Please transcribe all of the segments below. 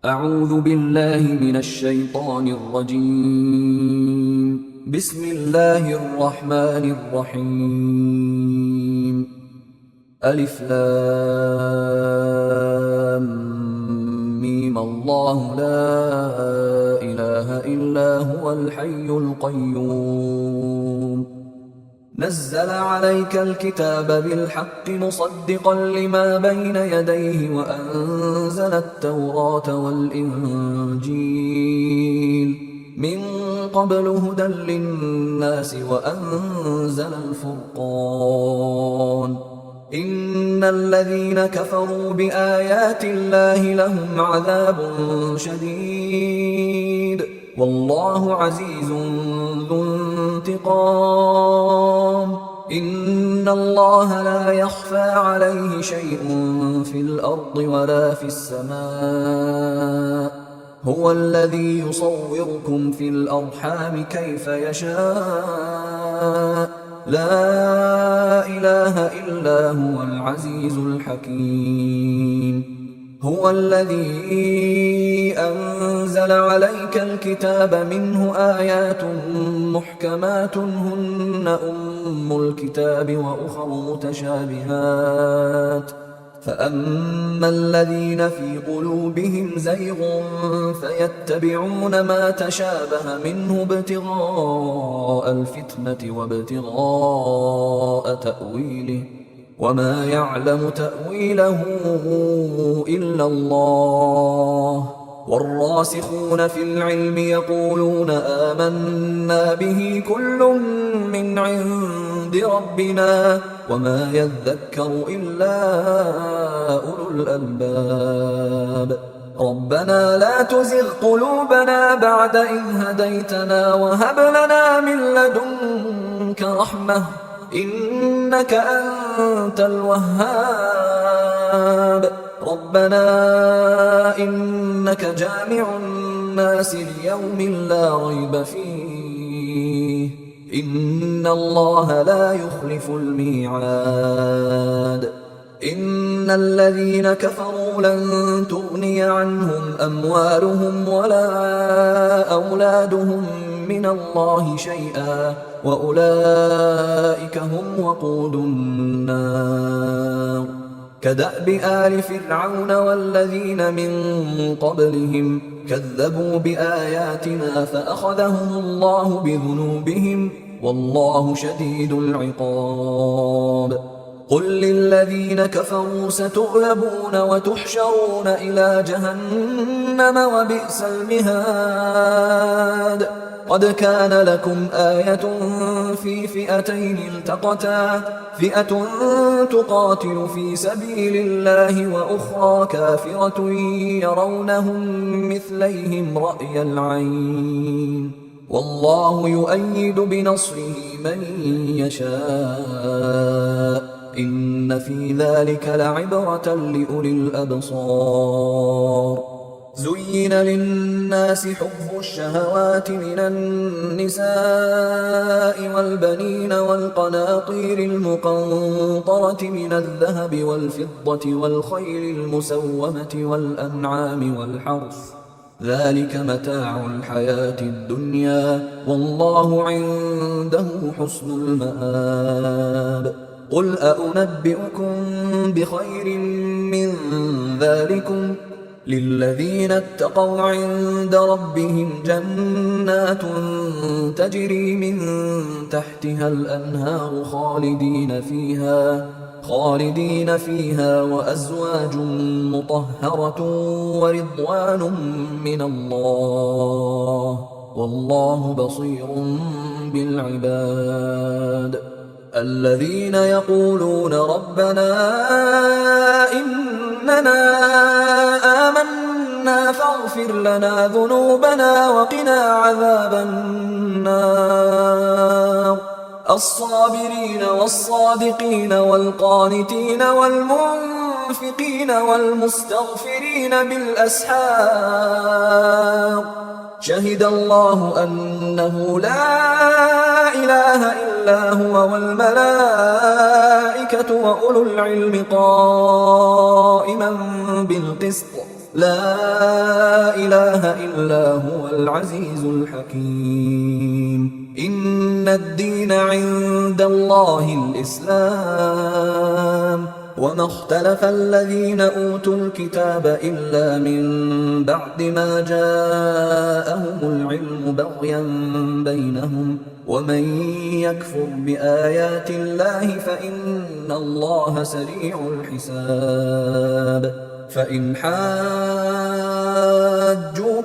أعوذ بالله من الشيطان الرجيم. بسم الله الرحمن الرحيم. ألف لام ميم. الله لا إله إلا هو الحي القيوم. نزل عليك الكتاب بالحق مصدقا لما بين يديه وأنزل التوراة والإنجيل من قبل هدى للناس وأنزل الفرقان. إن الذين كفروا بآيات الله لهم عذاب شديد والله عزيز ذو انتقام. إن الله لا يخفى عليه شيء في الأرض ولا في السماء. هو الذي يصوركم في الأرحام كيف يشاء. لا إله إلا هو العزيز الحكيم. هو الذي أنزل عليك الكتاب منه آيات محكمات هن أم الكتاب وأخر متشابهات فأما الذين في قلوبهم زيغ فيتبعون ما تشابه منه ابتغاء الفتنة وابتغاء تأويله وما يعلم تأويله إلا الله. والراسخون في العلم يقولون آمنا به كل من عند ربنا وما يذكر إلا أولو الألباب. ربنا لا تزغ قلوبنا بعد إذ هديتنا وهب لنا من لدنك رحمة إنك أنت الوهاب. ربنا إنك جامع الناس ليوم لا ريب فيه إن الله لا يخلف الميعاد. إن الذين كفروا لن تغني عنهم أموالهم ولا أولادهم من الله شيئا وأولئك هم وقود النار. كدأب آل فرعون والذين من قبلهم كذبوا بآياتنا فأخذهم الله بذنوبهم والله شديد العقاب. قل للذين كفروا ستغلبون وتحشرون إلى جهنم وبئس المهاد. قد كان لكم آية في فئتين التقتا فئة تقاتل في سبيل الله وأخرى كافرة يرونهم مثليهم رأي العين والله يؤيد بنصره من يشاء. إن في ذلك لعبرة لأولي الأبصار. زين للناس حب الشهوات من النساء والبنين والقناطير المقنطرة من الذهب والفضة والخيل المسومة والأنعام والحرث ذلك متاع الحياة الدنيا والله عنده حسن المآب. قل أنبئكم بخير من ذلكم للذين اتقوا عند ربهم جنات تجري من تحتها الأنهار خالدين فيها وأزواج مطهرة ورضوان من الله والله بصير بالعباد. الذين يقولون ربنا إننا آمنا فاغفر لنا ذنوبنا وقنا عذاب النار. الصابرين والصادقين والقانتين والمنفقين والمستغفرين بالأسحار. شهد الله أنه لا إله إلا هو والملائكة وأولو العلم قائما بالقسط لا إله إلا هو العزيز الحكيم. إن الدين عند الله الإسلام وما اختلف الذين أوتوا الكتاب إلا من بعد ما جاءهم العلم بغيا بينهم ومن يكفر بآيات الله فإن الله سريع الحساب. فإن حاجوك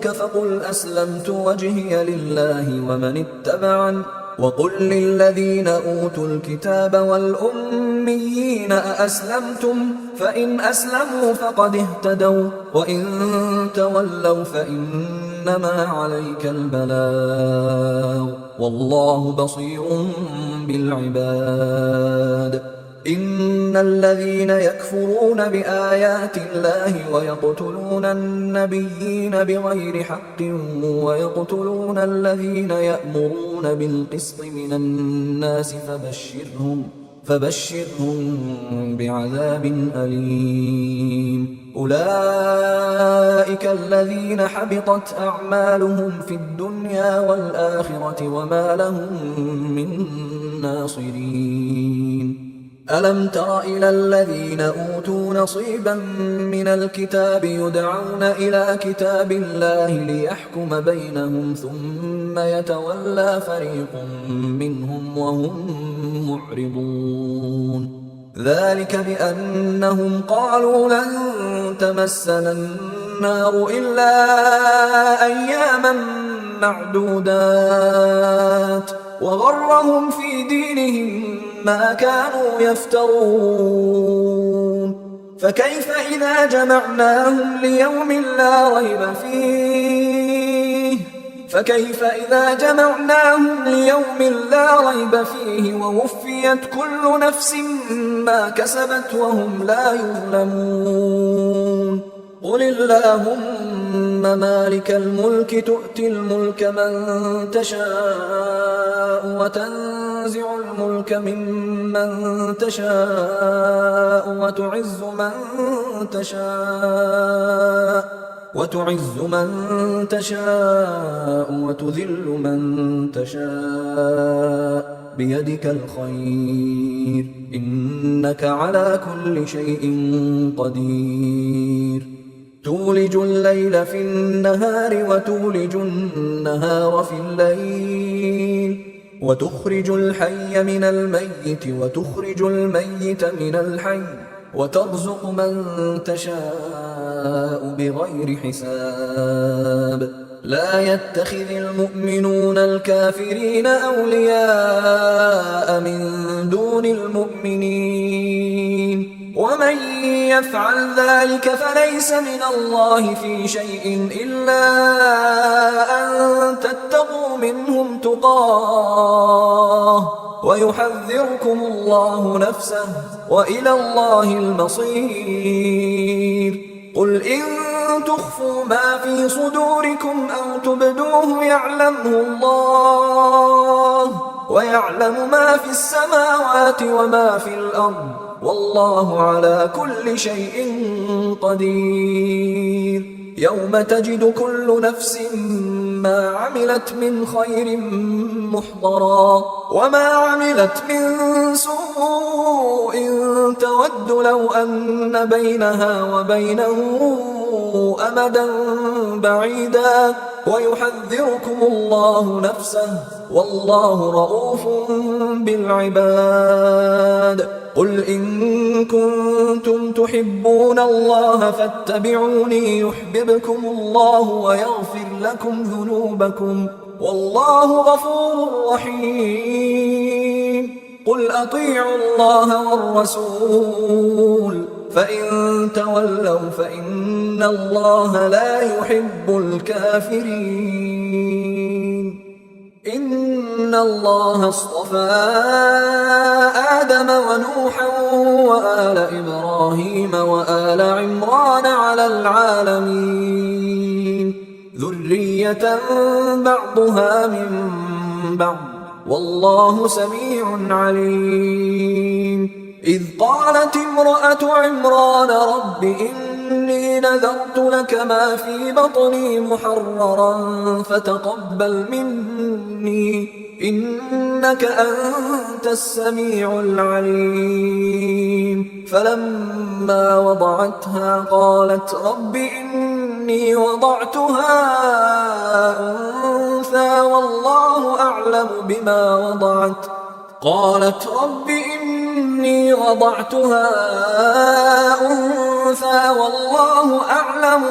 فقل أسلمت وجهي لله ومن اتبعني وقل للذين أوتوا الكتاب والأميين أأسلمتم فإن أسلموا فقد اهتدوا وإن تولوا فإنما عليك البلاغ والله بصير بالعباد. إن الذين يكفرون بآيات الله ويقتلون النبيين بغير حق ويقتلون الذين يأمرون بالقسط من الناس فبشرهم بعذاب أليم. أولئك الذين حبطت أعمالهم في الدنيا والآخرة وما لهم من ناصرين. ألم تر إلى الذين أوتوا نصيبا من الكتاب يدعون إلى كتاب الله ليحكم بينهم ثم يتولى فريق منهم وهم معرضون. ذلك بأنهم قالوا لن تمسنا النار إلا أياما معدودات وغرهم في دينهم ما كانوا يفترون. فكيف إذا جمعناهم ليوم لا ريب فيه ووفيت كل نفس ما كسبت وهم لا يظلمون. قل اللهم مالك الملك تؤتي الملك من تشاء وتنزع الملك ممن تشاء وتعز من تشاء وتذل من تشاء بيدك الخير إنك على كل شيء قدير. تولج الليل في النهار وتولج النهار في الليل وتخرج الحي من الميت وتخرج الميت من الحي وترزق من تشاء بغير حساب. لا يتخذ المؤمنون الكافرين أولياء من دون المؤمنين ومن يفعل ذلك فليس من الله في شيء إلا أن تتقوا منهم تقاه ويحذركم الله نفسه وإلى الله المصير. قل إن تخفوا ما في صدوركم أو تبدوه يعلمه الله ويعلم ما في السماوات وما في الأرض والله على كل شيء قدير. يوم تجد كل نفس ما عملت من خير محضرا وما عملت من سوء تود لو أن بينها وبينه أمدا بعيدا ويحذركم الله نفسه والله رؤوف بالعباد. قل إن كنتم تحبون الله فاتبعوني يحببكم الله ويغفر لكم ذنوبكم والله غفور رحيم. قل أطيعوا الله والرسول فإن تولوا فإن الله لا يحب الكافرين. إن الله اصطفى آدم ونوحا وآل إبراهيم وآل عمران على العالمين ذرية بعضها من بعض والله سميع عليم. إذ قالت امرأة عمران رب إني نذرت لك ما في بطني محررا فتقبل مني إنك أنت السميع العليم. فلما وضعتها قالت رب إني وضعتها أنثى والله أعلم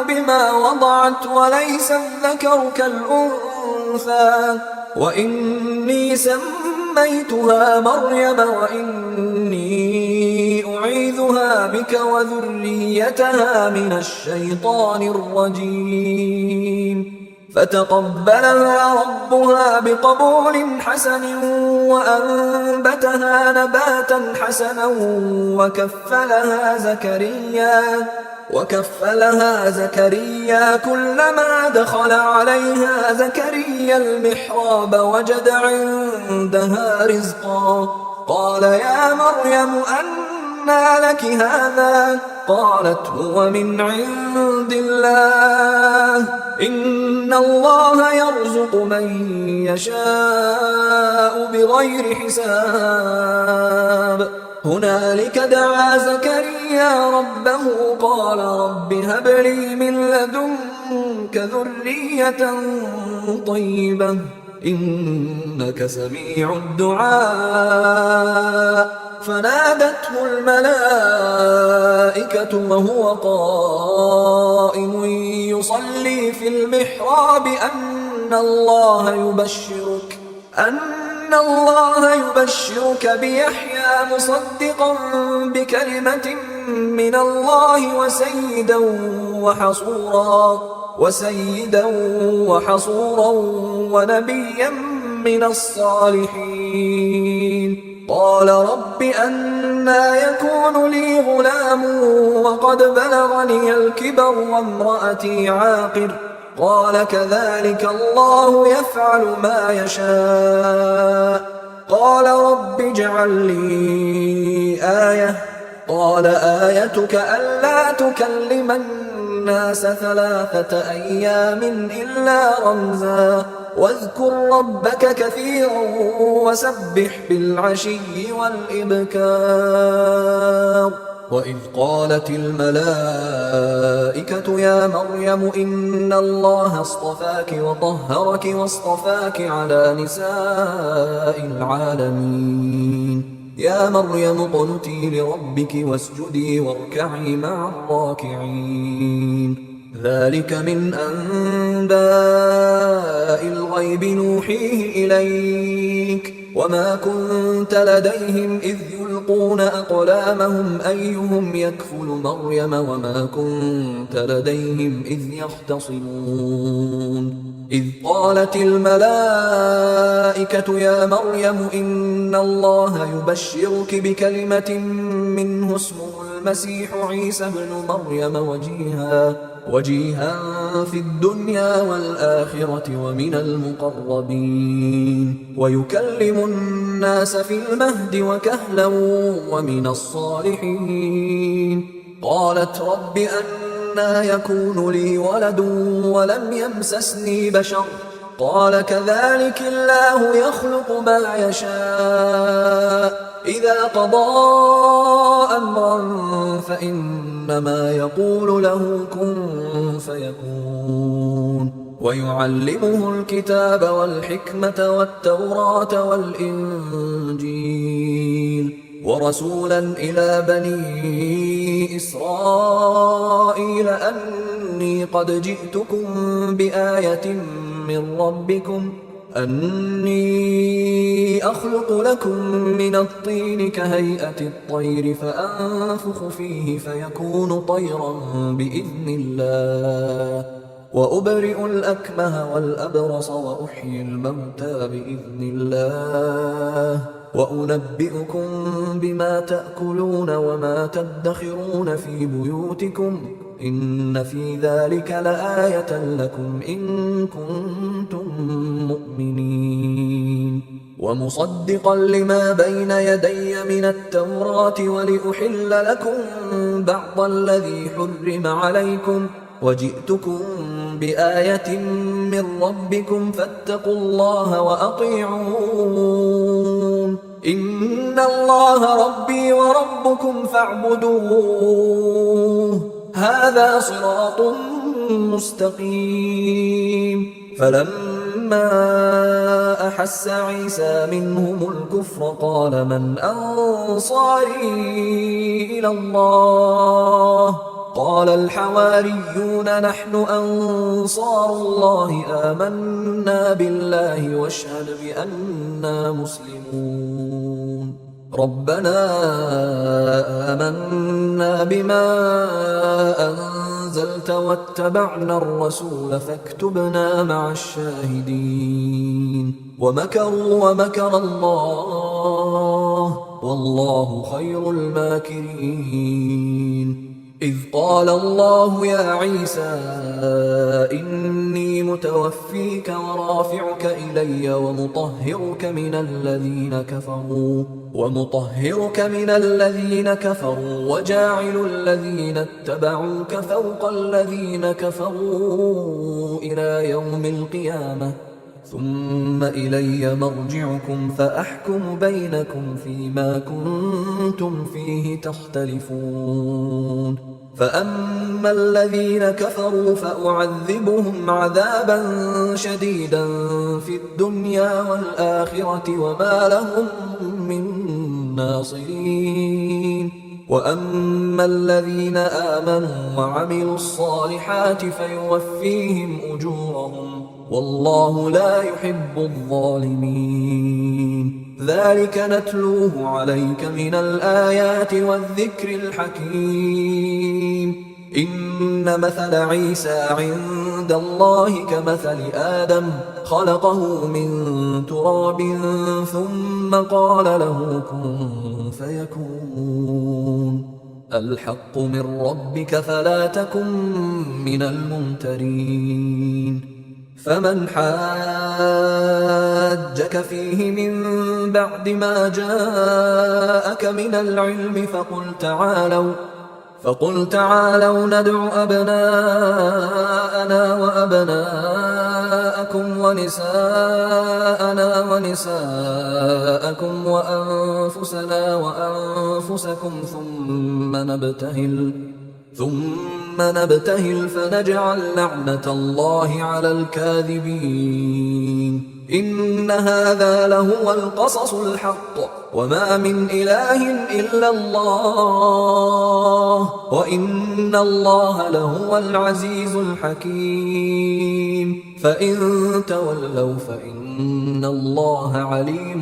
بما وضعت وليس الذكر كالأنثى وإني سميتها مريم وإني أعيذها بك وذريتها من الشيطان الرجيم. فتقبلها ربها بقبول حسن وأنبتها نباتا حسنا وكفلها زكريا كلما دخل عليها زكريا المحراب وجد عندها رزقا قال يا مريم أنى لك هذا؟ قالت هو من عند الله إن الله يرزق من يشاء بغير حساب. هنالك دعا زكريا ربه قال رب هب لي من لدنك ذرية طيبة إنك سميع الدعاء. فنادته الملائكة وهو قائم يصلي في المحراب أن الله يبشرك بيحيى مصدقا بكلمة من الله وسيدا وحصورا ونبيا من الصالحين. قال رب أنى يكون لي غلام وقد بلغني الكبر وامرأتي عاقر؟ قال كذلك الله يفعل ما يشاء. قال رب اجعل لي آية. قال آيتك ألا تكلم الناس 3 أيام إلا رمزا واذكر ربك كثيرا وسبح بالعشي والإبكار. وإذ قالت الملائكة يا مريم إن الله اصطفاك وطهرك واصطفاك على نساء العالمين. يا مريم اقنتي لربك واسجدي واركعي مع الراكعين. ذلك من أنباء الغيب نوحيه إليك وما كنت لديهم إذ يلقون أقلامهم أيهم يكفل مريم وما كنت لديهم إذ يختصمون. إذ قالت الملائكة يا مريم إن الله يبشرك بكلمة منه اسمه المسيح عيسى ابن مريم وجيها في الدنيا والآخرة ومن المقربين ويكلم الناس في المهد وكهلا ومن الصالحين. قالت رب أنى يكون لي ولد ولم يمسسني بشر؟ قال كذلك الله يخلق ما يشاء إذا قضى أمرا فإنما يقول له كن فيكون. ويعلمه الكتاب والحكمة والتوراة والإنجيل ورسولا إلى بني إسرائيل أني قد جئتكم بآية من ربكم أني أخلق لكم من الطين كهيئة الطير فأنفخ فيه فيكون طيرا بإذن الله وأبرئ الأكمه والأبرص وأحيي الموتى بإذن الله وأنبئكم بما تأكلون وما تدخرون في بيوتكم إن في ذلك لآية لكم إن كنتم مؤمنين. ومصدقا لما بين يدي من التوراة ولأحل لكم بعض الذي حرم عليكم وجئتكم بآية من ربكم فاتقوا الله وأطيعون إن الله ربي وربكم فاعبدوه هذا صراط مستقيم فلما أحس عيسى منهم الكفر قال من أنصاري إلى الله قال الحواريون نحن أنصار الله آمنا بالله واشهد بأننا مسلمون ربنا آمنا بما أنزلت واتبعنا الرسول فاكتبنا مع الشاهدين ومكروا ومكر الله والله خير الماكرين إذ قال الله يا عيسى إني متوفيك ورافعك إلي ومطهرك من الذين كفروا وجاعل الذين اتبعوك فوق الذين كفروا إلى يوم القيامة ثم إلي مرجعكم فأحكم بينكم فيما كنتم فيه تختلفون فأما الذين كفروا فأعذبهم عذابا شديدا في الدنيا والآخرة وما لهم من ناصرين وأما الذين آمنوا وعملوا الصالحات فيوفيهم أجورهم والله لا يحب الظالمين ذلك نتلوه عليك من الآيات والذكر الحكيم إن مثل عيسى عند الله كمثل آدم خلقه من تراب ثم قال له كن فيكون الحق من ربك فلا تكن من الممترين فمن حاجك فيه من بعد ما جاءك من العلم فقل تعالوا ندع أبناءنا وأبناءكم ونساءنا ونساءكم وأنفسنا وأنفسكم ثم نبتهل فنجعل لعنة الله على الكاذبين إن هذا لهو القصص الحق وما من إله إلا الله وإن الله لهو العزيز الحكيم فإن تولوا فإن الله عليم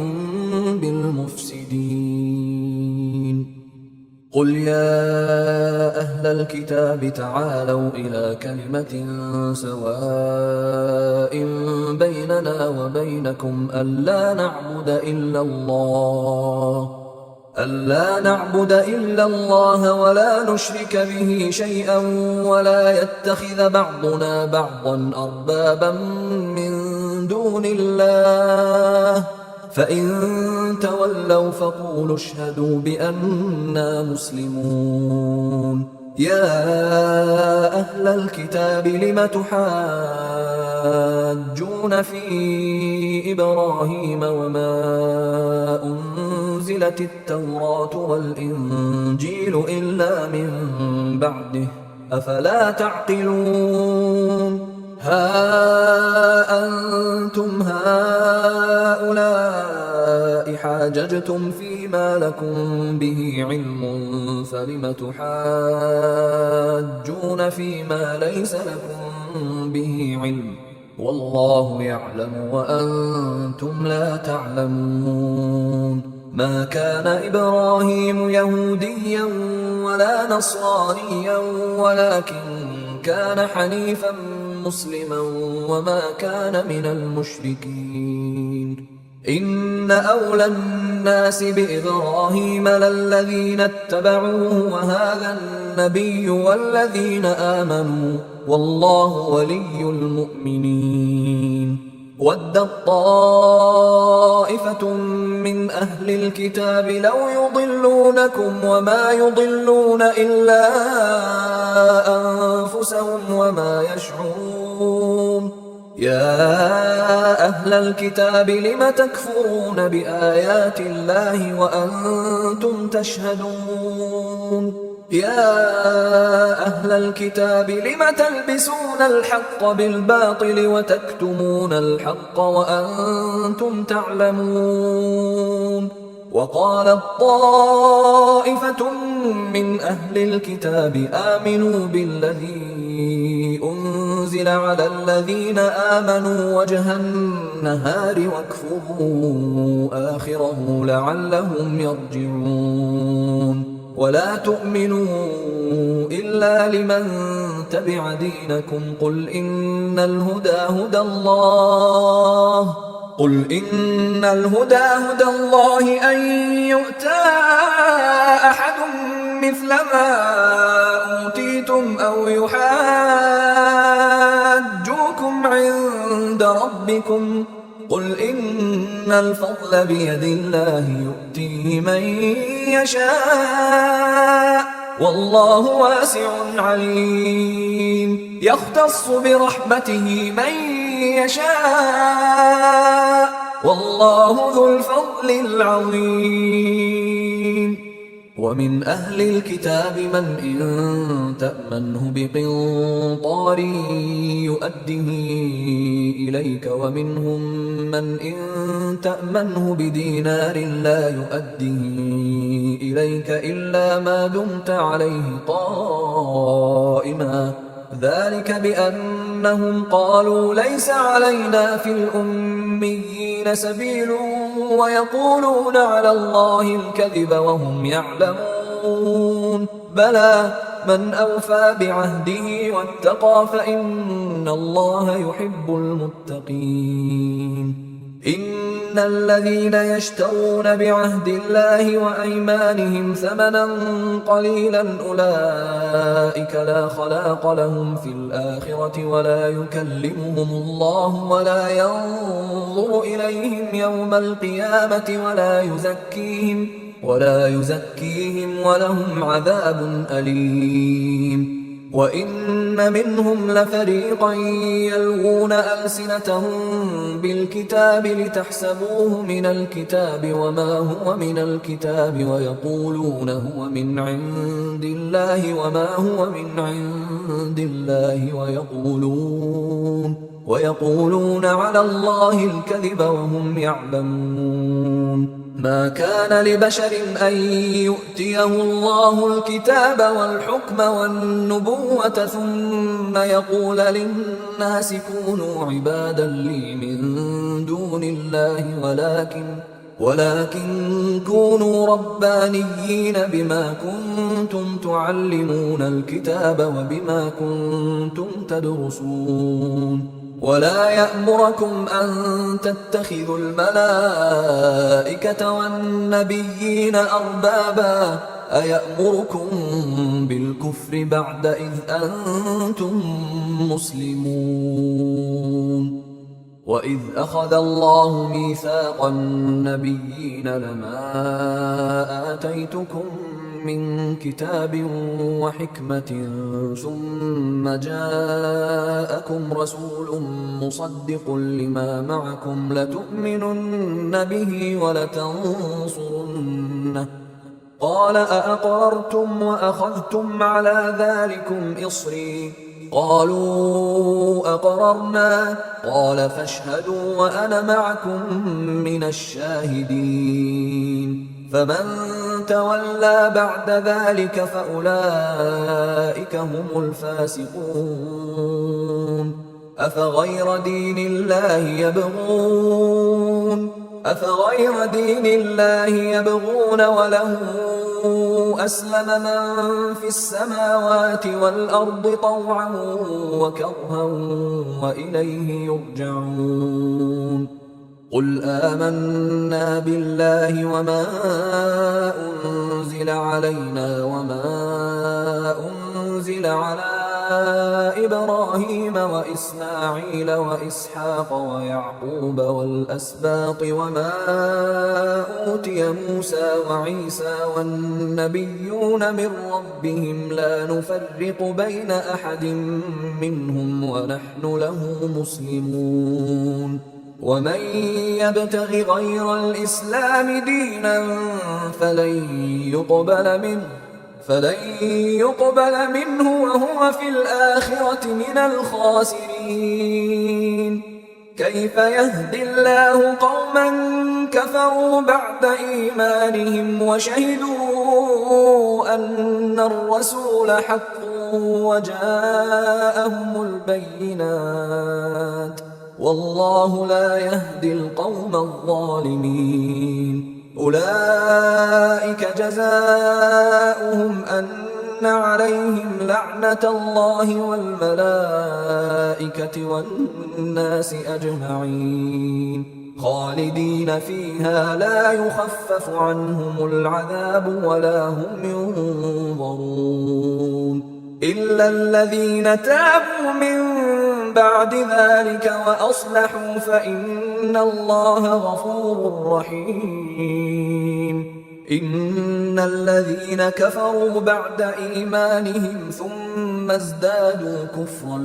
بالمفسدين قل يا أهل الكتاب تعالوا إلى كلمة سواء بيننا وبينكم ألا نعبد إلا الله ولا نشرك به شيئا ولا يتخذ بعضنا بعضا أربابا من دون الله فإن تولوا فقولوا اشهدوا بأننا مسلمون يا أهل الكتاب لم تحاجون في إبراهيم وما أنزلت التوراة والإنجيل إلا من بعده أفلا تعقلون ها أنتم هؤلاء حاججتم فيما لكم به علم فلم تحاجون فيما ليس لكم به علم والله يعلم وأنتم لا تعلمون ما كان إبراهيم يهوديا ولا نصرانيا ولكن كان حنيفا مسلما وما كان من المشركين إن أولى الناس بإبراهيم للذين اتبعوه وهذا النبي والذين آمنوا والله ولي المؤمنين ودت طائفة من أهل الكتاب لو يضلونكم وما يضلون إلا أنفسهم وما يشعرون يا أهل الكتاب لم تكفرون بآيات الله وأنتم تشهدون يا أهل الكتاب لم تلبسون الحق بالباطل وتكتمون الحق وأنتم تعلمون وقالت طائفة من أهل الكتاب آمنوا بالذي أنزل على الذين آمنوا وجه النهار واكفروا آخره لعلهم يرجعون ولا تؤمنوا إلا لمن تبع دينكم قل إن الهدى هدى الله أن يؤتى أحد مثل ما أوتيتم أو يحاجوكم عند ربكم قل إن الفضل بيد الله يؤتيه من يشاء والله واسع عليم يختص برحمته من يشاء والله ذو الفضل العظيم ومن أهل الكتاب من إن تأمنه بقنطار يؤده إليك ومنهم من إن تأمنه بدينار لا يؤده إليك إلا ما دمت عليه قائما ذلك بأنهم قالوا ليس علينا في الأميين سبيل ويقولون على الله الكذب وهم يعلمون بلى من أوفى بعهده واتقى فإن الله يحب المتقين إن الذين يشترون بعهد الله وأيمانهم ثمنا قليلا أولئك لا خلاق لهم في الآخرة ولا يكلمهم الله ولا ينظر إليهم يوم القيامة ولا يزكيهم ولهم عذاب أليم وإن منهم لفريقا يلغون ألسنتهم بالكتاب لتحسبوه من الكتاب وما هو من الكتاب ويقولون هو من عند الله وما هو من عند الله ويقولون على الله الكذب وهم يعلمون ما كان لبشر أن يؤتيه الله الكتاب والحكم والنبوة ثم يقول للناس كونوا عبادا لي من دون الله ولكن كونوا ربانيين بما كنتم تعلمون الكتاب وبما كنتم تدرسون ولا يأمركم أن تتخذوا الملائكة والنبيين أربابا أيأمركم بالكفر بعد إذ أنتم مسلمون وإذ أخذ الله ميثاق النبيين لما آتيتكم من كتاب وحكمة ثم جاءكم رسول مصدق لما معكم لتؤمنن به ولتنصرنه قال أأقررتم وأخذتم على ذلكم إصري قالوا أقررنا قال فاشهدوا وأنا معكم من الشاهدين فمن تولى بعد ذلك فأولئك هم الفاسقون أفغير دين الله يبغون وله أسلم من في السماوات والأرض طوعا وكرها وإليه يرجعون قل آمنا بالله وما أنزل علينا وما أنزل على إبراهيم وإسماعيل وإسحاق ويعقوب والأسباط وما أوتي موسى وعيسى والنبيون من ربهم لا نفرق بين أحد منهم ونحن له مسلمون ومن يبتغ غير الإسلام دينا فلن يقبل منه وهو في الآخرة من الخاسرين كيف يهدي الله قوما كفروا بعد إيمانهم وشهدوا أن الرسول حق وجاءهم البينات والله لا يهدي القوم الظالمين أولئك جزاؤهم أن عليهم لعنة الله والملائكة والناس أجمعين خالدين فيها لا يخفف عنهم العذاب ولا هم ينظرون إلا الذين تابوا من بعد ذلك وأصلحوا فإن الله غفور رحيم إن الذين كفروا بعد إيمانهم ثم ازدادوا كفرا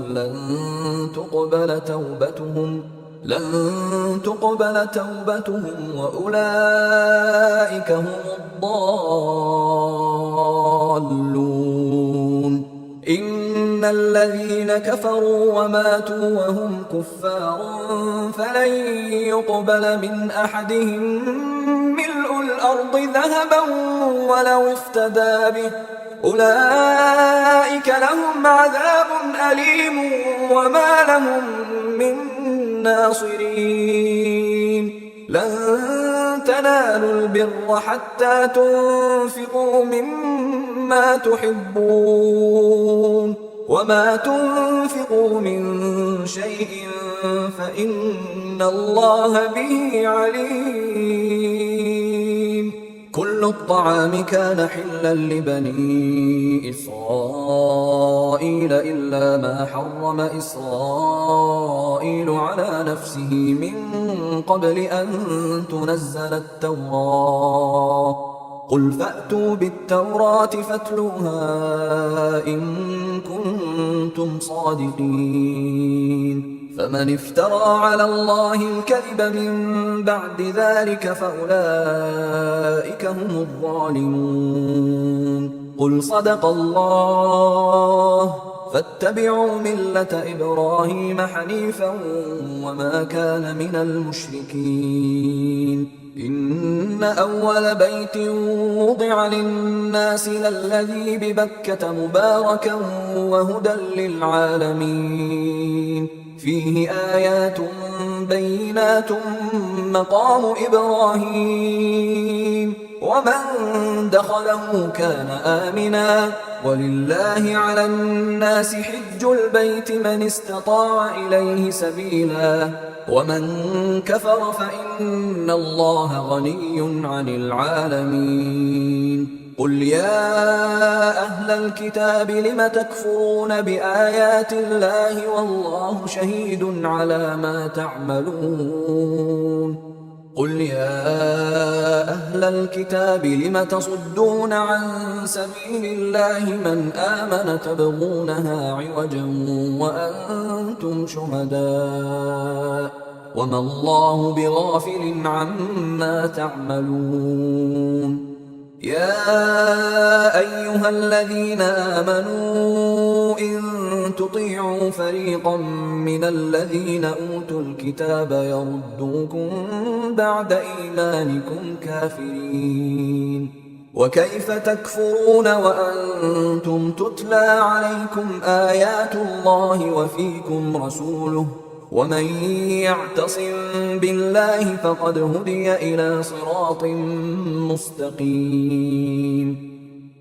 لن تقبل توبتهم وأولئك هم الضالون إن الذين كفروا وماتوا وهم كفار فلن يقبل من أحدهم ملء الأرض ذهبا ولو افتدى به أولئك لهم عذاب أليم وما لهم من ناصرين لن تنالوا البر حتى تنفقوا مما تحبون وما تنفقوا من شيء فإن الله به عليم كل الطعام كان حلا لبني إسرائيل إلا ما حرم إسرائيل على نفسه من قبل أن تنزل التوراة قل فأتوا بالتوراة فاتلوها إن كنتم صادقين فمن افترى على الله الكذب من بعد ذلك فأولئك هم الظالمون قل صدق الله فاتبعوا ملة إبراهيم حنيفا وما كان من المشركين إن أول بيت وضع للناس للذي ببكة مباركا وهدى للعالمين فيه آيات بينات مقام إبراهيم ومن دخله كان آمنا ولله على الناس حج البيت من استطاع إليه سبيلا ومن كفر فإن الله غني عن العالمين قل يا أهل الكتاب لم تكفرون بآيات الله والله شهيد على ما تعملون قل يا أهل الكتاب لم تصدون عن سبيل الله من آمن تبغونها عوجا وأنتم شهداء وما الله بغافل عما تعملون يا أيها الذين آمنوا إن تطيعوا فريقا من الذين أوتوا الكتاب يردوكم بعد إيمانكم كافرين وكيف تكفرون وأنتم تتلى عليكم آيات الله وفيكم رسوله ومن يعتصم بالله فقد هدي إلى صراط مستقيم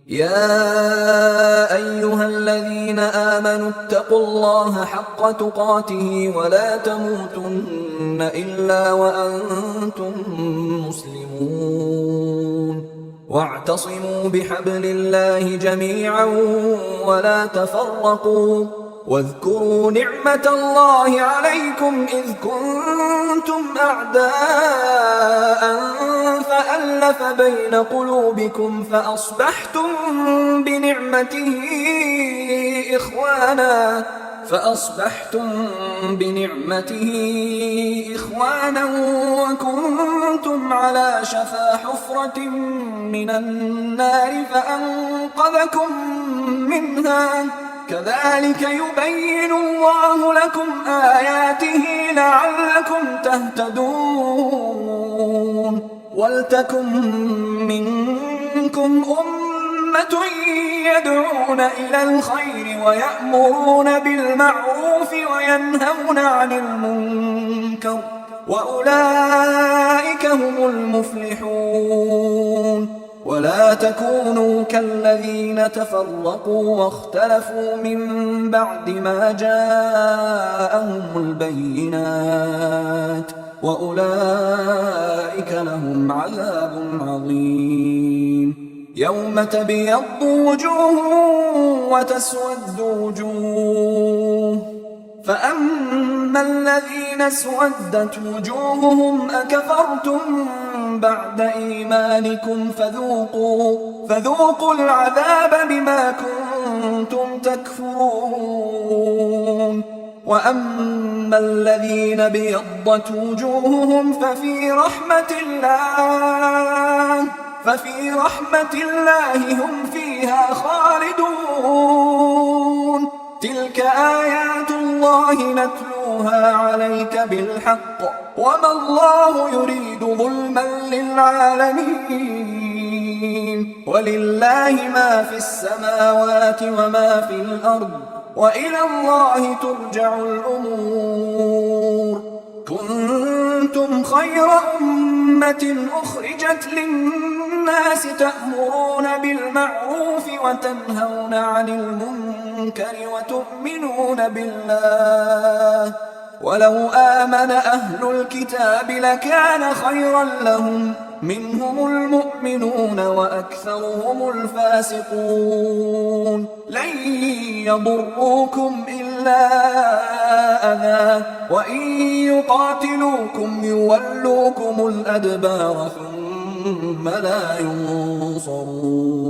يا أيها الذين آمنوا اتقوا الله حق تقاته ولا تموتن إلا وأنتم مسلمون واعتصموا بحبل الله جميعا ولا تفرقوا واذكروا نعمة الله عليكم إذ كنتم أعداء فألف بين قلوبكم فأصبحتم بنعمته إخوانا وكنتم على شفا حفرة من النار فأنقذكم منها كذلك يبين الله لكم آياته لعلكم تهتدون ولتكن منكم أمة يدعون إلى الخير ويأمرون بالمعروف وينهون عن المنكر وأولئك هم المفلحون ولا تكونوا كالذين تفرقوا واختلفوا من بعد ما جاءهم البينات وأولئك لهم عذاب عظيم يوم تبيض وجوه وتسود وجوه فأما الذين اسودت وجوههم أكفرتم بعد إيمانكم فذوقوا العذاب بما كنتم تكفرون وأما الذين بيضت وجوههم ففي رحمة الله هم فيها خالدون تلك آيات الله نتلوها عليك بالحق وما الله يريد ظلما للعالمين ولله ما في السماوات وما في الأرض وإلى الله ترجع الأمور كنتم خير أمة أخرجت للناس تأمرون بالمعروف وتنهون عن المنكر وتؤمنون بالله ولو آمن أهل الكتاب لكان خيرا لهم منهم المؤمنون وأكثرهم الفاسقون لن يضروكم إلا أذى وإن يقاتلوكم يولوكم الأدبار ثم لا ينصرون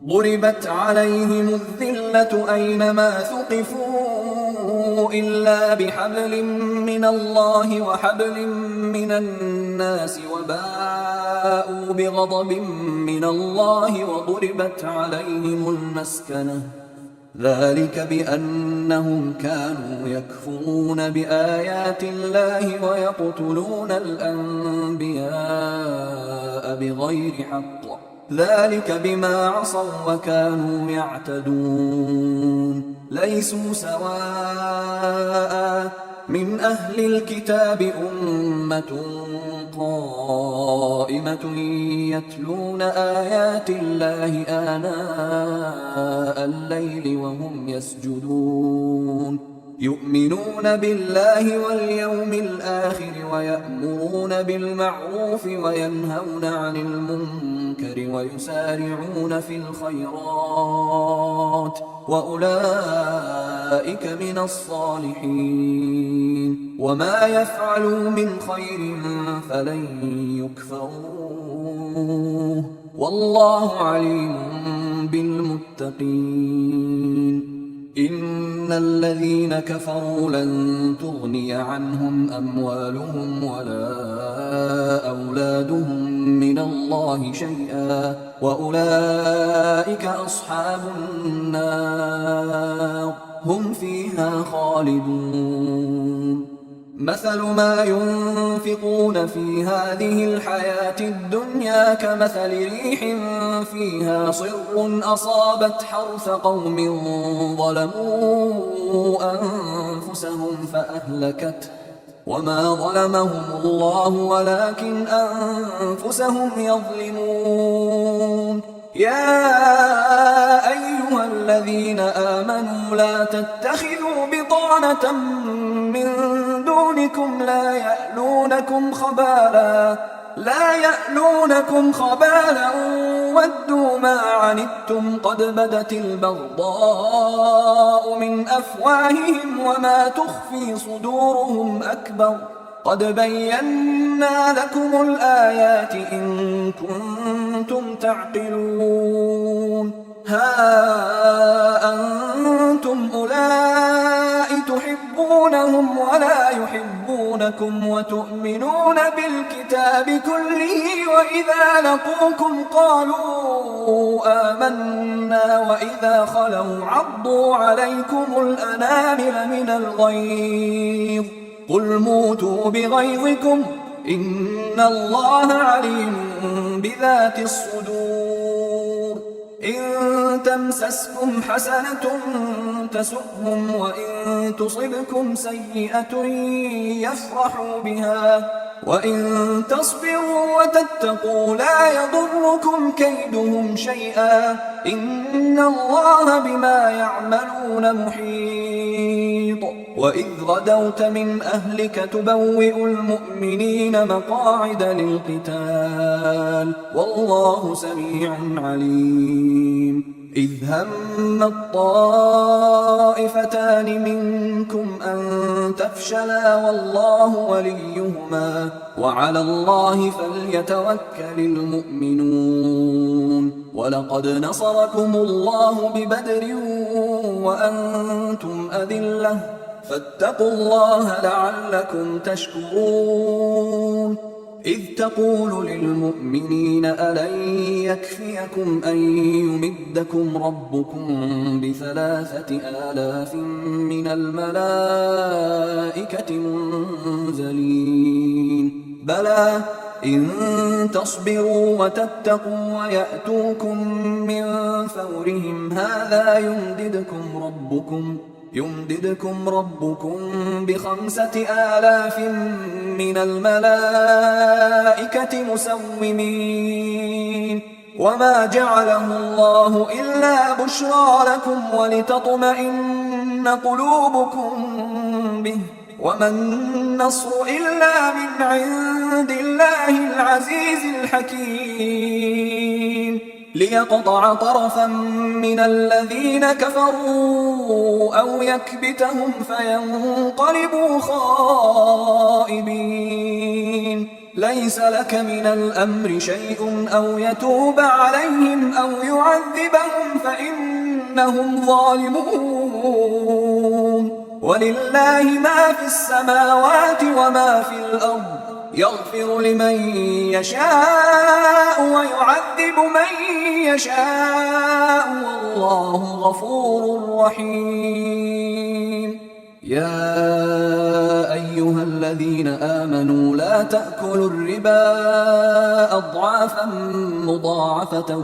ضربت عليهم الذلة أينما ثقفوا إلا بحبل من الله وحبل من الناس وباءوا بغضب من الله وضربت عليهم المسكنة ذلك بأنهم كانوا يكفرون بآيات الله ويقتلون الأنبياء بغير حق ذلك بما عصوا وكانوا يعتدون ليسوا سواء من أهل الكتاب أمة قائمة يتلون آيات الله آناء الليل وهم يسجدون يؤمنون بالله واليوم الآخر ويأمرون بالمعروف وينهون عن المنكر ويسارعون في الخيرات وأولئك من الصالحين وما يفعلوا من خير فلن يكفروه والله عليم بالمتقين إن الذين كفروا لن تغني عنهم أموالهم ولا أولادهم من الله شيئا وأولئك أصحاب النار هم فيها خالدون مثل ما ينفقون في هذه الحياة الدنيا كمثل ريح فيها صر أصابت حرث قوم ظلموا أنفسهم فأهلكته وما ظلمهم الله ولكن أنفسهم يظلمون يا أيها الذين آمنوا لا تتخذوا بطانة من دونكم لا يألونكم خبالا لا يألونكم خبالا ودوا ما عنتم قد بدت البغضاء من أفواههم وما تخفي صدورهم أكبر قد بينا لكم الآيات إن كنتم تعقلون ها أنتم أولئك تحبونهم ولا يحبونكم وتؤمنون بالكتاب كله وإذا لقوكم قالوا آمنا وإذا خلوا عضوا عليكم الأنامل من الغيظ قل موتوا بغيظكم إن الله عليم بذات الصدور إن تمسسكم حسنة تسؤهم وإن تصبكم سيئة يفرحوا بها وإن تصبروا وتتقوا لا يضركم كيدهم شيئا إن الله بما يعملون محيط وإذ غدوت من أهلك تبوئ المؤمنين مقاعد للقتال والله سميع عليم إذ هم الطائفتان منكم أن تفشلا والله وليهما وعلى الله فليتوكل المؤمنون ولقد نصركم الله ببدر وأنتم أذلة فاتقوا الله لعلكم تشكرون إذ تقول للمؤمنين ألن يكفيكم أن يمدكم ربكم ب3,000 من الملائكة منزلين بلى إن تصبروا وتتقوا ويأتوكم من فورهم هذا يمددكم ربكم ب5,000 من الملائكة مسومين وما جعله الله إلا بشرى لكم ولتطمئن قلوبكم به وما النصر إلا من عند الله العزيز الحكيم ليقطع طرفا من الذين كفروا أو يكبتهم فينقلبوا خائبين ليس لك من الأمر شيء أو يتوب عليهم أو يعذبهم فإنهم ظالمون ولله ما في السماوات وما في الأرض يغفر لمن يشاء ويعذب من يشاء والله غفور رحيم يا أيها الذين آمنوا لا تأكلوا الربا أضعافا مضاعفة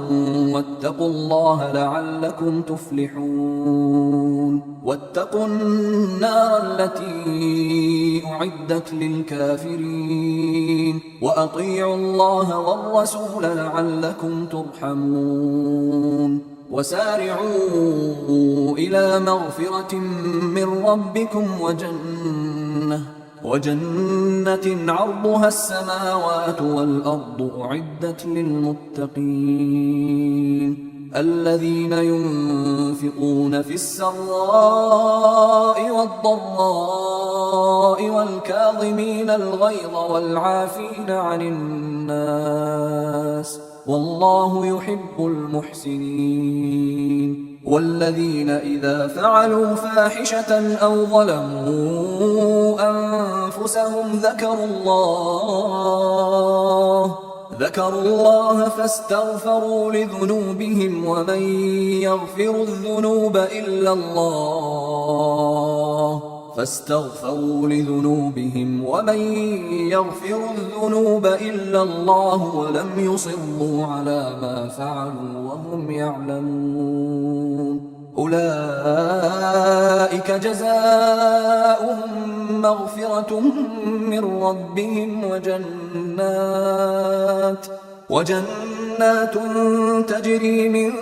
واتقوا الله لعلكم تفلحون واتقوا النار التي أعدت للكافرين وأطيعوا الله والرسول لعلكم ترحمون وسارعوا إلى مغفرة من ربكم وجنة عرضها السماوات والأرض أعدت للمتقين الذين ينفقون في السراء والضراء والكاظمين الغيظ والعافين عن الناس والله يحب المحسنين والذين إذا فعلوا فاحشة أو ظلموا أنفسهم ذكروا الله فاستغفروا لذنوبهم ومن يغفر الذنوب إلا الله ولم يصروا على ما فعلوا وهم يعلمون أولئك جزاؤهم مغفرة من ربهم وجنات تجري من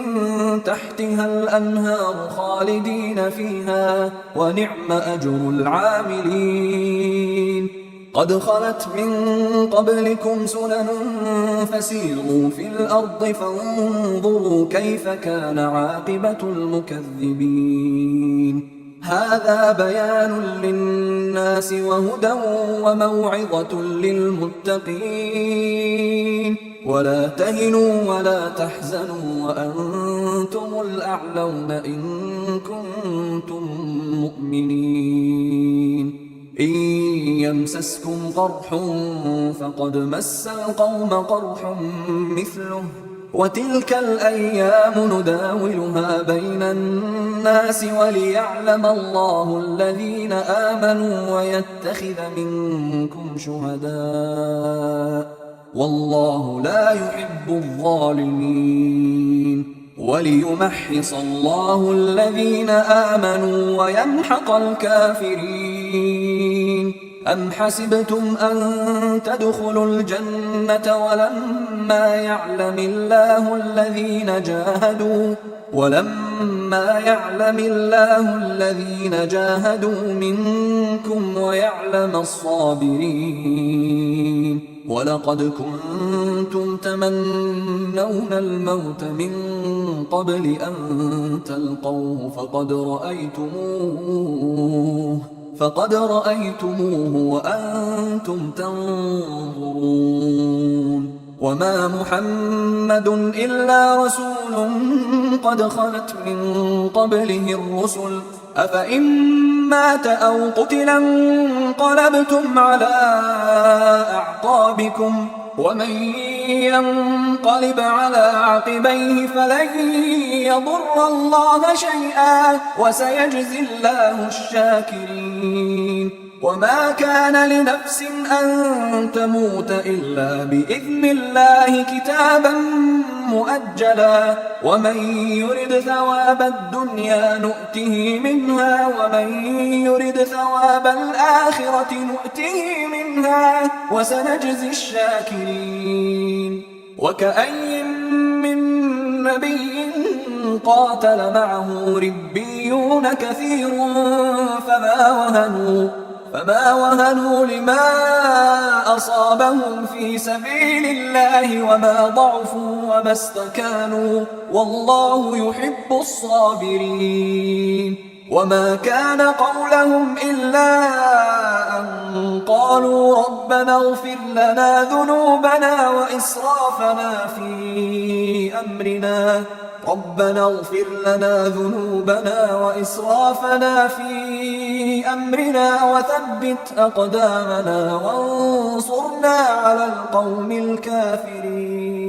تحتها الأنهار خالدين فيها ونعم أجر العاملين قد خلت من قبلكم سنن فسيروا في الأرض فانظروا كيف كان عاقبة المكذبين. هذا بيان للناس وهدى وموعظة للمتقين. ولا تهنوا ولا تحزنوا وأنتم الأعلون إن كنتم مؤمنين. إن يمسسكم قرح فقد مس القوم قرح مثله وتلك الأيام نداولها بين الناس وليعلم الله الذين آمنوا ويتخذ منكم شهداء والله لا يحب الظالمين وليمحص الله الذين آمنوا ويمحق الكافرين. أم حسبتم أن تدخلوا الجنة ولما يعلم الله الذين جاهدوا منكم ويعلم الصابرين. ولقد كنتم تمنون الموت من قبل أن تلقوه فقد رأيتموه وأنتم تنظرون. وما محمد إلا رسول قد خلت من قبله الرسل أفإن مات أو قتل انقلبتم على أعقابكم ومن ينقلب على عقبيه فلن يضر الله شيئا وسيجزي الله الشاكرين. وما كان لنفس أن تموت إلا بإذن الله كتابا مؤجلا ومن يرد ثواب الدنيا نؤته منها ومن يرد ثواب الآخرة نؤته منها وسنجزي الشاكرين. وكأي من نبي قاتل معه ربيون كثير فما وهنوا لما أصابهم في سبيل الله وما ضعفوا وما استكانوا والله يحب الصابرين. وما كان قولهم إلا أن قالوا ربنا اغفر لنا ذنوبنا وإسرافنا في أمرنا وثبت أقدامنا وانصرنا على القوم الكافرين.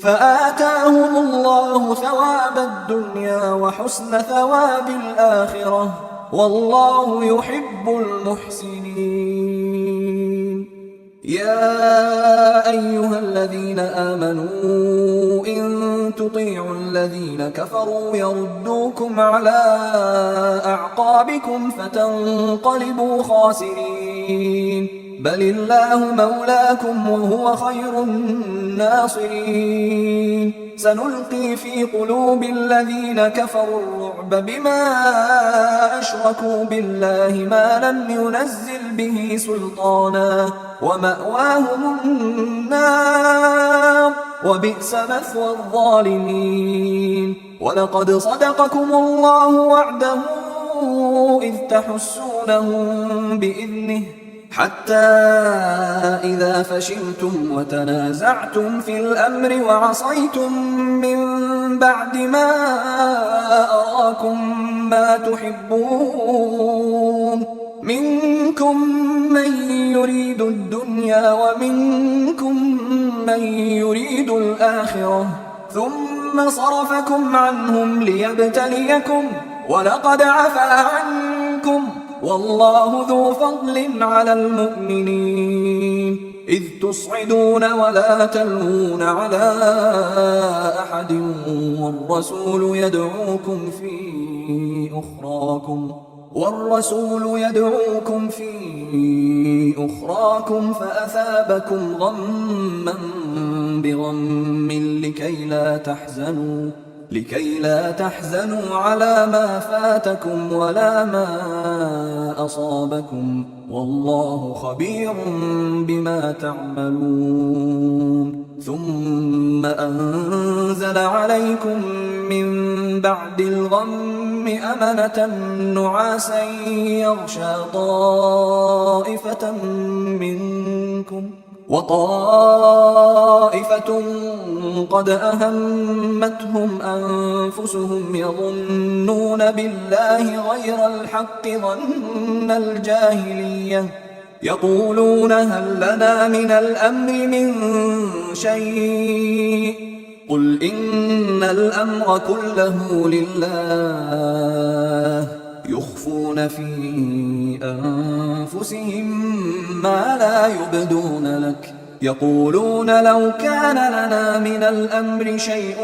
فآتاهم الله ثواب الدنيا وحسن ثواب الآخرة والله يحب المحسنين. يا أيها الذين آمنوا إن تطيعوا الذين كفروا يردوكم على أعقابكم فتنقلبوا خاسرين. بل الله مولاكم وهو خير الناصرين. سنلقي في قلوب الذين كفروا الرعب بما أشركوا بالله ما لم ينزل به سلطانا ومأواهم النار وبئس مثوى الظالمين. ولقد صدقكم الله وعده إذ تحسونهم بإذنه حتى إذا فشلتم وتنازعتم في الأمر وعصيتم من بعد ما أراكم ما تحبون منكم من يريد الدنيا ومنكم من يريد الآخرة ثم صرفكم عنهم ليبتليكم ولقد عفا عنكم والله ذو فضل على المؤمنين. إذ تصعدون ولا تلوون على أحد والرسول يدعوكم في أخراكم فأثابكم غما بغم لكي لكي لا تحزنوا على ما فاتكم ولا ما أصابكم والله خبير بما تعملون ثم أنزل عليكم من بعد الغم أمنة نعاسا يغشى طائفة منكم وطائفة قد أهمتهم أنفسهم يظنون بالله غير الحق ظن الجاهلية يقولون هل لنا من الأمر من شيء قل إن الأمر كله لله يخفون في أنفسهم ما لا يبدون لك يقولون لو كان لنا من الأمر شيء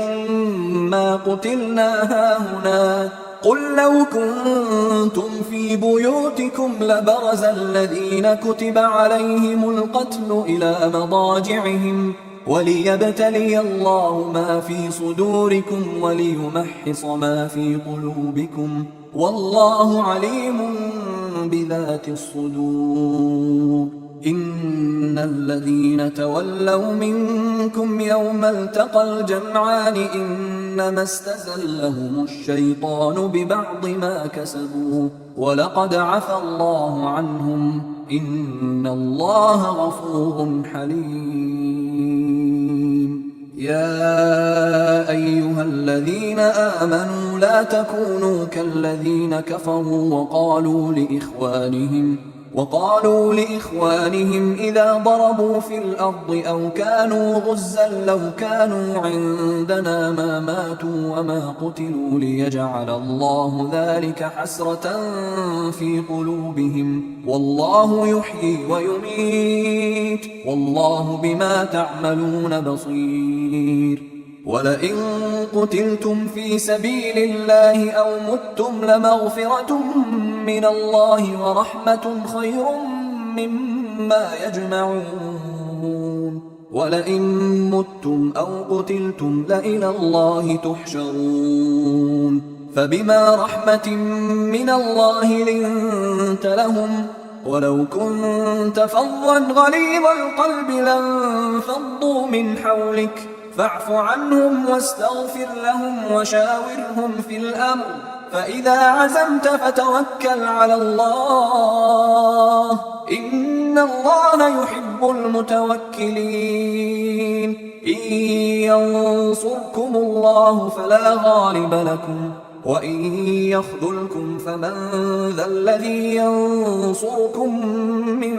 ما قتلنا هاهنا قل لو كنتم في بيوتكم لبرز الذين كتب عليهم القتل إلى مضاجعهم وليبتلي الله ما في صدوركم وليمحص ما في قلوبكم والله عليم بذات الصدور إن الذين تولوا منكم يوم التقى الجمعان إنما استزلهم الشيطان ببعض ما كسبوا ولقد عفى الله عنهم إن الله غفور حليم يا أيها الذين آمنوا لا تكونوا كالذين كفروا وقالوا لإخوانهم إذا ضربوا في الأرض أو كانوا غزا لو كانوا عندنا ما ماتوا وما قتلوا ليجعل الله ذلك حسرة في قلوبهم والله يحيي ويميت والله بما تعملون بصير ولئن قتلتم في سبيل الله أو متم لمغفرة من الله ورحمة خير مما يجمعون ولئن متم أو قتلتم لإلى الله تحشرون فبما رحمة من الله لنت لهم ولو كنت فظا غليظ القلب لانفضوا من حولك فاعف عنهم واستغفر لهم وشاورهم في الأمر فإذا عزمت فتوكل على الله إن الله يحب المتوكلين إن ينصركم الله فلا غالب لكم وإن يخذلكم فمن ذا الذي ينصركم من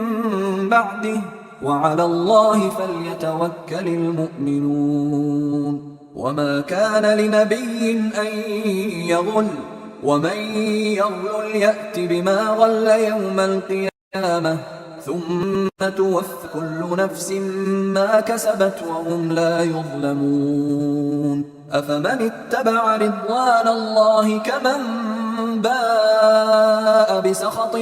بعده وعلى الله فليتوكل المؤمنون وما كان لنبي أن يغل ومن يغل يأت بما غل يوم القيامة ثم توفى كل نفس ما كسبت وهم لا يظلمون أفمن اتبع رضوان الله كمن باء بسخط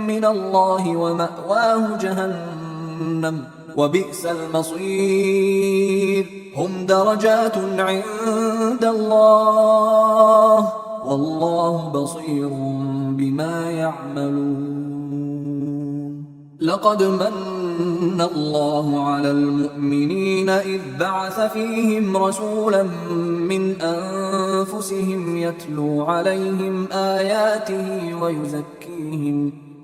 من الله ومأواه جهنم وبئس المصير هم درجات عند الله والله بصير بما يعملون لقد من الله على المؤمنين إذ بعث فيهم رسولا من أنفسهم يتلو عليهم آياته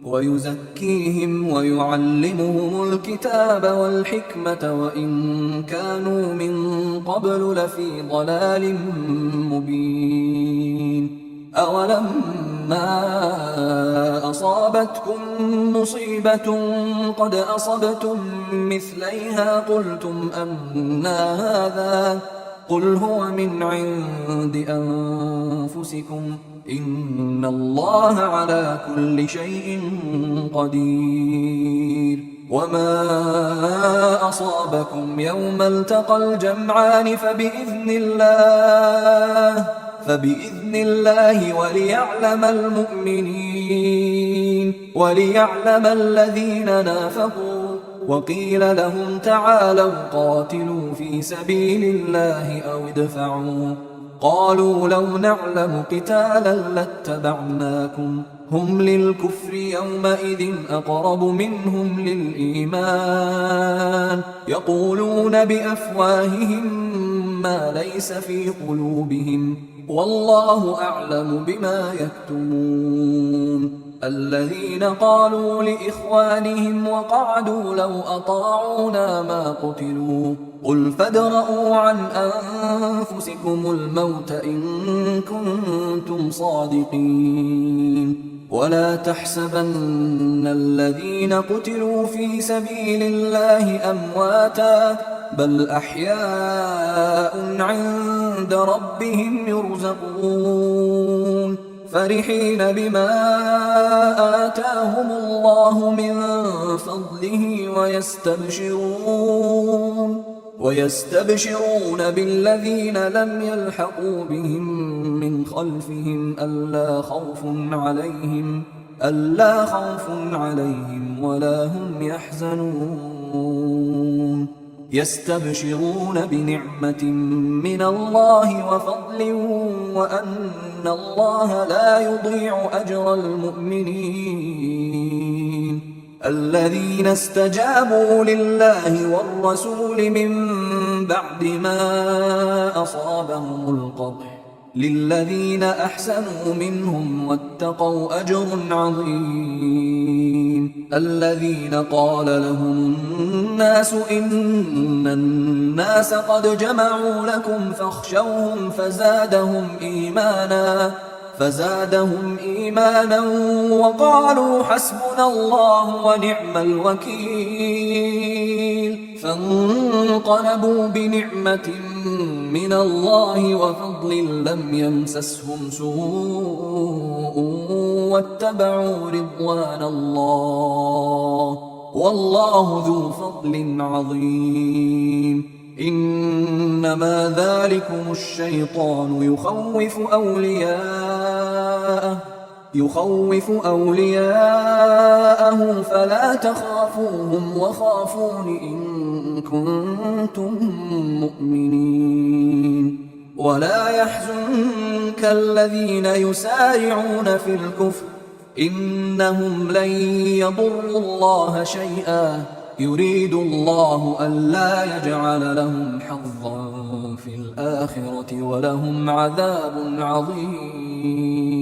ويزكيهم ويعلمهم الكتاب والحكمة وإن كانوا من قبل لفي ضلال مبين أولما أصابتكم مصيبة قد أصبتم مثليها قلتم أنى هذا قل هو من عند أنفسكم إن الله على كل شيء قدير وما أصابكم يوم التقى الجمعان فبإذن الله وليعلم المؤمنين وليعلم الذين نافقوا وقيل لهم تعالوا قاتلوا في سبيل الله أو ادفعوا قالوا لو نعلم قتالا لاتبعناكم هم للكفر يومئذ أقرب منهم للإيمان يقولون بأفواههم ما ليس في قلوبهم والله أعلم بما يكتمون الذين قالوا لإخوانهم وقعدوا لو أطاعونا ما قتلوا قل فادرءوا عن أنفسكم الموت إن كنتم صادقين ولا تحسبن الذين قتلوا في سبيل الله أمواتا بل أحياء عند ربهم يرزقون فرحين بما آتاهم الله من فضله ويستبشرون بالذين لم يلحقوا بهم من خلفهم ألا خوف عليهم ولا هم يحزنون يستبشرون بنعمة من الله وفضل وأن الله لا يضيع أجر المؤمنين الذين استجابوا لله والرسول من بعد ما أصابهم القرح للذين أحسنوا منهم واتقوا أجر عظيم الذين قال لهم الناس إن الناس قد جمعوا لكم فاخشوهم فزادهم إيمانا وقالوا حسبنا الله ونعم الوكيل فانقلبوا بنعمة من الله وفضل لم يمسسهم سوء واتبعوا رضوان الله والله ذو فضل عظيم إنما ذلكم الشيطان يخوف أولياءه فلا تخافوهم وخافون إن كنتم مؤمنين ولا يحزنك الذين يسارعون في الكفر إنهم لن يضروا الله شيئا يريد الله ألا يجعل لهم حظا في الآخرة ولهم عذاب عظيم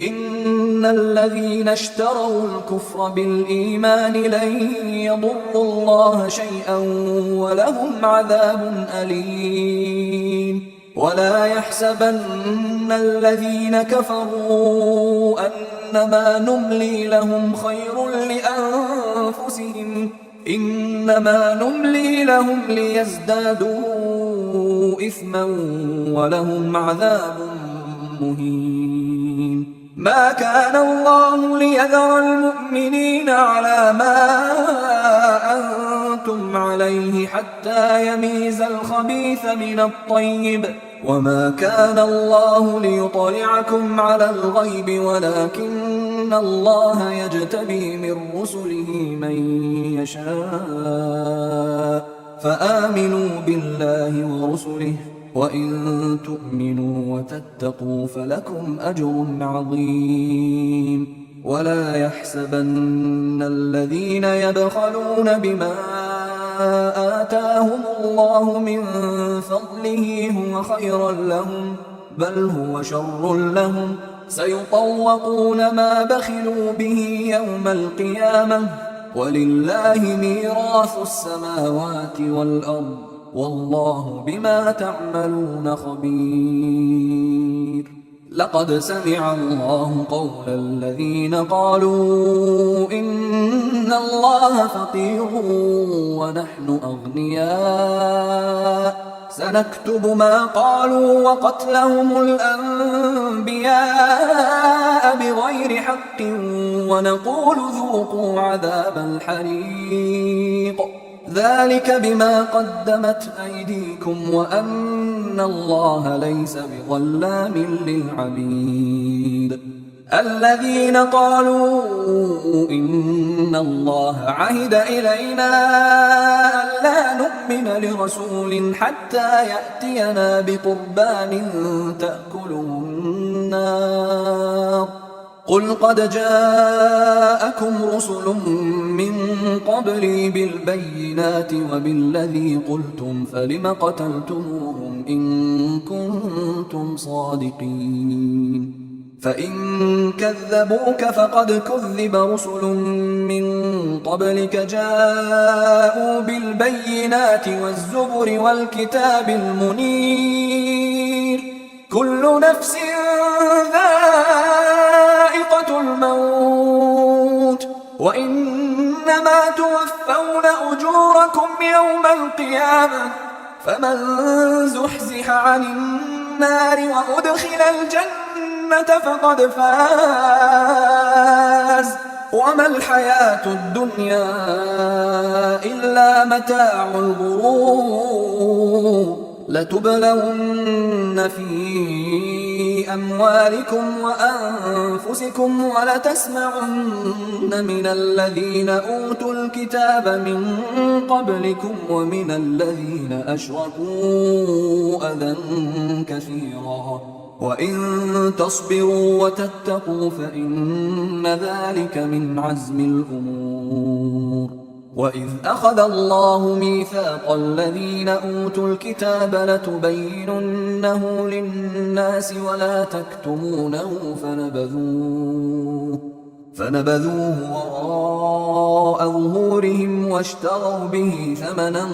إن الذين اشتروا الكفر بالإيمان لن يضروا الله شيئا ولهم عذاب أليم ولا يحسبن الذين كفروا أنما نملي لهم خير لأنفسهم إنما نملي لهم ليزدادوا إثما ولهم عذاب مهين ما كان الله ليذر المؤمنين على ما أنتم عليه حتى يميز الخبيث من الطيب وما كان الله ليطلعكم على الغيب ولكن الله يجتبي من رسله من يشاء فآمنوا بالله ورسله وإن تؤمنوا وتتقوا فلكم أجر عظيم ولا يحسبن الذين يبخلون بما آتاهم الله من فضله هو خيرا لهم بل هو شر لهم سيطوقون ما بخلوا به يوم القيامة ولله ميراث السماوات والأرض والله بما تعملون خبير لقد سمع الله قول الذين قالوا إن الله فقير ونحن أغنياء سنكتب ما قالوا وقتلهم الأنبياء بغير حق ونقول ذوقوا عذاب الحريق ذلك بما قدمت أيديكم وأن الله ليس بظلام للعبيد الذين قالوا إن الله عهد إلينا ألا نؤمن لرسول حتى يأتينا بقربان تأكله النار قل قد جاءكم رسل من قبلي بالبينات وبالذي قلتم فلم قتلتموهم إن كنتم صادقين فإن كذبوك فقد كذب رسل من قبلك جاءوا بالبينات والزبر والكتاب المنير كل نفس ذائقة الموت وإنما توفون أجوركم يوم القيامة فمن زحزح عن النار وأدخل الجنة فقد فاز وما الحياة الدنيا إلا متاع الغرور لتبلون في أموالكم وأنفسكم ولتسمعن من الذين أوتوا الكتاب من قبلكم ومن الذين أشركوا أذى كثيرا وإن تصبروا وتتقوا فإن ذلك من عزم الأمور وإذ أخذ الله ميثاق الذين أوتوا الكتاب لتبيننه للناس ولا تكتمونه فنبذوه وراء ظهورهم واشتروا به ثمنا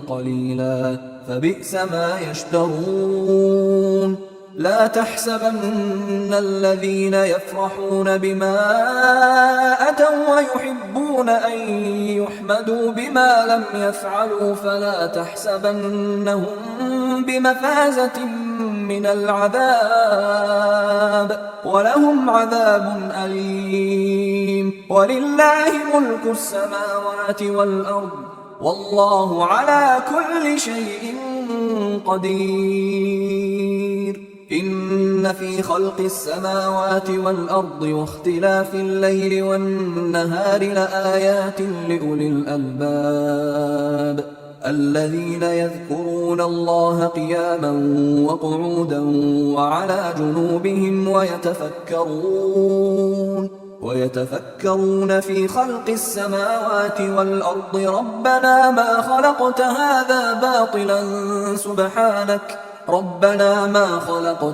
قليلا فبئس ما يشترون لا تحسبن الذين يفرحون بما أتوا ويحبون أن يحمدوا بما لم يفعلوا فلا تحسبنهم بمفازة من العذاب ولهم عذاب أليم ولله ملك السماوات والأرض والله على كل شيء قدير إن في خلق السماوات والأرض واختلاف الليل والنهار لآيات لأولي الألباب الذين يذكرون الله قياما وقعودا وعلى جنوبهم ويتفكرون في خلق السماوات والأرض ربنا ما خلقت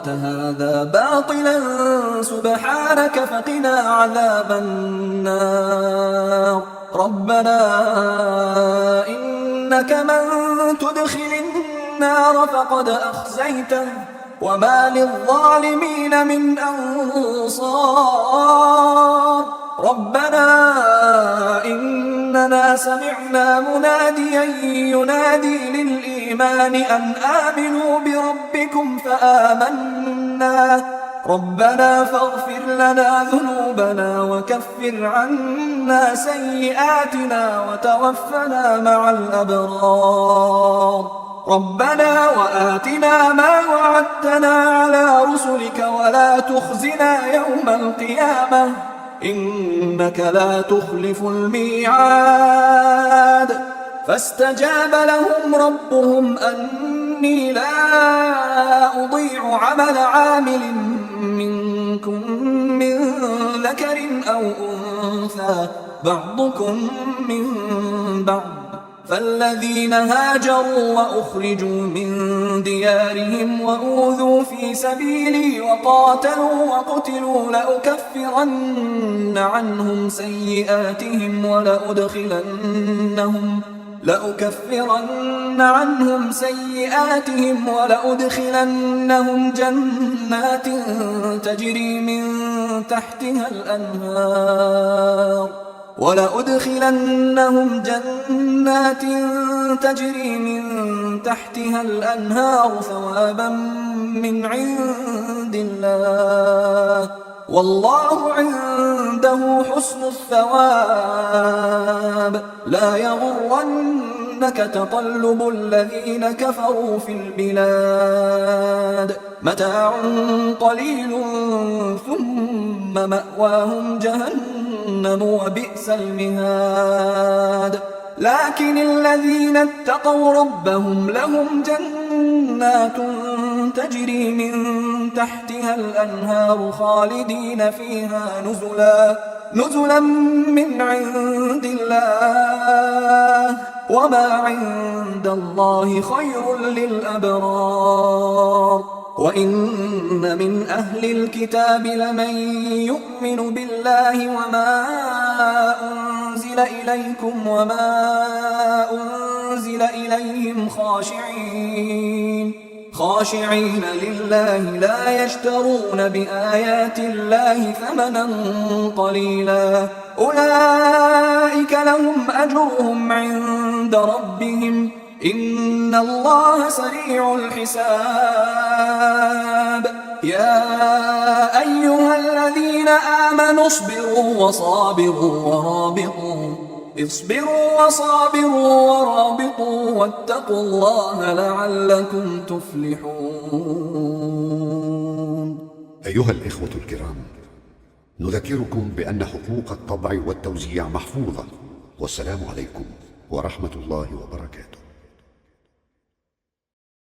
هذا باطلا سبحانك فقنا عذاب النار ربنا إنك من تدخل النار فقد أخزيته وما للظالمين من أنصار ربنا إننا سمعنا مناديا ينادي للإيمان أن آمنوا بربكم فآمنا ربنا فاغفر لنا ذنوبنا وكفر عنا سيئاتنا وتوفنا مع الأبرار ربنا وآتنا ما وعدتنا على رسلك ولا تخزنا يوم القيامة إنك لا تخلف الميعاد فاستجاب لهم ربهم أني لا أضيع عمل عامل منكم من ذكر أو أنثى بعضكم من بعض فالذين هاجروا وأخرجوا من ديارهم وأوذوا في سبيلي وقاتلوا وقتلوا لأكفرن عنهم سيئاتهم ولأدخلنهم جنات تجري من تحتها الأنهار ثوابا من عند الله والله عنده حسن الثواب لا يغرنك يغرنك تقلب الذين كفروا في البلاد متاع قليل ثم مأواهم جهنم وبئس المهاد لكن الذين اتقوا ربهم لهم جنات تجري من تحتها الأنهار خالدين فيها نزلا من عند الله وما عند الله خير للأبرار وإن من أهل الكتاب لمن يؤمن بالله وما أنزل إليكم وما أنزل إليهم خاشعين لله لا يشترون بآيات الله ثمنا قليلا أولئك لهم أجرهم عند ربهم إن الله سريع الحساب يا أيها الذين آمنوا اصبروا وصابروا ورابطوا واتقوا الله لعلكم تفلحون. أيها الإخوة الكرام، نذكركم بأن حقوق الطبع والتوزيع محفوظة، والسلام عليكم ورحمة الله وبركاته.